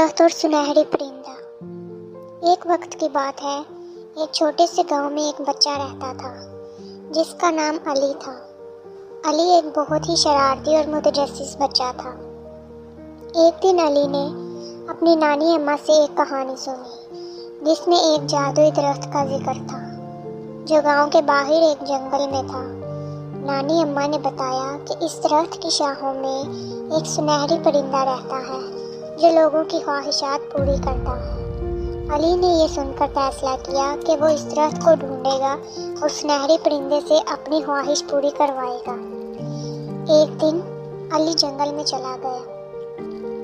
درخت اور سنہری پرندہ۔ ایک وقت کی بات ہے، ایک چھوٹے سے گاؤں میں ایک بچہ رہتا تھا جس کا نام علی تھا۔ علی ایک بہت ہی شرارتی اور متجسس بچہ تھا۔ ایک دن علی نے اپنی نانی اماں سے ایک کہانی سنی جس میں ایک جادوئی درخت کا ذکر تھا جو گاؤں کے باہر ایک جنگل میں تھا۔ نانی اماں نے بتایا کہ اس درخت کی شاخوں میں ایک سنہری پرندہ رہتا ہے جو لوگوں کی خواہشات پوری کرتا ہے۔ علی نے یہ سن کر فیصلہ کیا کہ وہ اس درخت کو ڈھونڈے گا اور سنہری پرندے سے اپنی خواہش پوری کروائے گا۔ ایک دن علی جنگل میں چلا گیا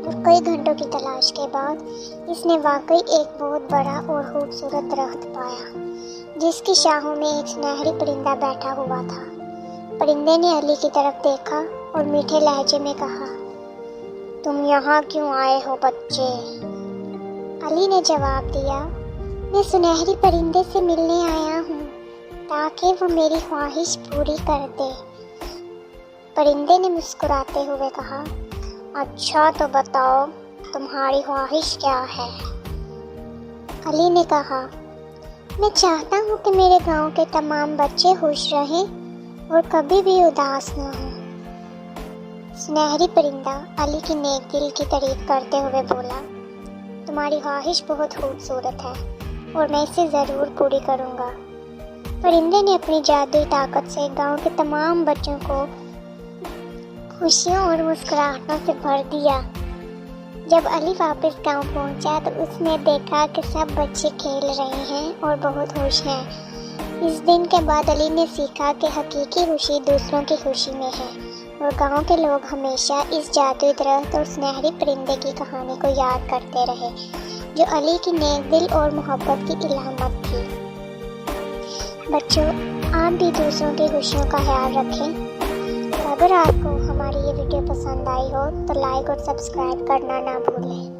اور کئی گھنٹوں کی تلاش کے بعد اس نے واقعی ایک بہت بڑا اور خوبصورت درخت پایا جس کی شاخوں میں ایک سنہری پرندہ بیٹھا ہوا تھا۔ پرندے نے علی کی طرف دیکھا اور میٹھے لہجے میں کہا، تم یہاں کیوں آئے ہو بچے؟ علی نے جواب دیا، میں سنہری پرندے سے ملنے آیا ہوں تاکہ وہ میری خواہش پوری کر دے۔ پرندے نے مسکراتے ہوئے کہا، اچھا تو بتاؤ تمہاری خواہش کیا ہے؟ علی نے کہا، میں چاہتا ہوں کہ میرے گاؤں کے تمام بچے خوش رہیں اور کبھی بھی اداس نہ ہوں۔ سنہری پرندہ علی کی نیک دل کی تعریف کرتے ہوئے بولا، تمہاری خواہش بہت خوبصورت ہے اور میں اسے ضرور پوری کروں گا۔ پرندے نے اپنی جادوئی طاقت سے گاؤں کے تمام بچوں کو خوشیوں اور مسکراہٹوں سے بھر دیا۔ جب علی واپس گاؤں پہنچا تو اس نے دیکھا کہ سب بچے کھیل رہے ہیں اور بہت خوش ہیں۔ اس دن کے بعد علی نے سیکھا کہ حقیقی خوشی دوسروں کی خوشی میں ہے، اور گاؤں کے لوگ ہمیشہ اس جادوئی درخت اور سنہری پرندے کی کہانی کو یاد کرتے رہے جو علی کی نیک دل اور محبت کی علامت تھی۔ بچوں، آپ بھی دوسروں کی خوشیوں کا خیال رکھیں۔ اگر آپ کو ہماری یہ ویڈیو پسند آئی ہو تو لائک اور سبسکرائب کرنا نہ بھولیں۔